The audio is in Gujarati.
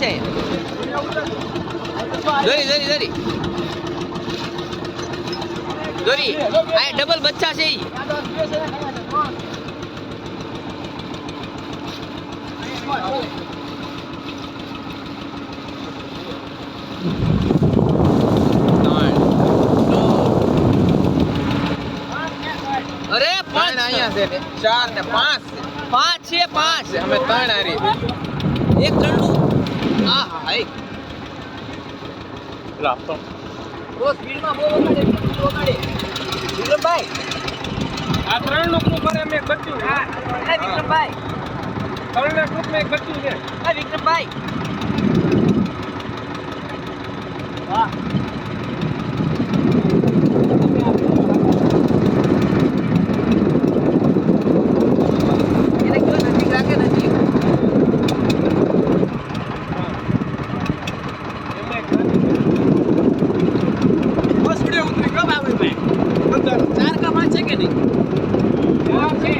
છે દોરી દોરી દોરી દોરી આ ડબલ બચ્ચા છે ઈ અરે પાંચ અહીંયા છે 4 ને 5 પાંચ છે પાંચ અમે ત્રણ હારી એક ત્રણનું હા હા હાઈ લાપતો બહુ સ્પીડમાં બહુ વગાડે વિક્રમભાઈ આ ત્રણનું ગ્રુપ પર અમે બચ્યું હા વિક્રમભાઈ ત્રણના ગ્રુપ મેં બચ્યું છે આ વિક્રમભાઈ વાહ ચાર કા પાંચ છે કે નહીં? ચાર છે.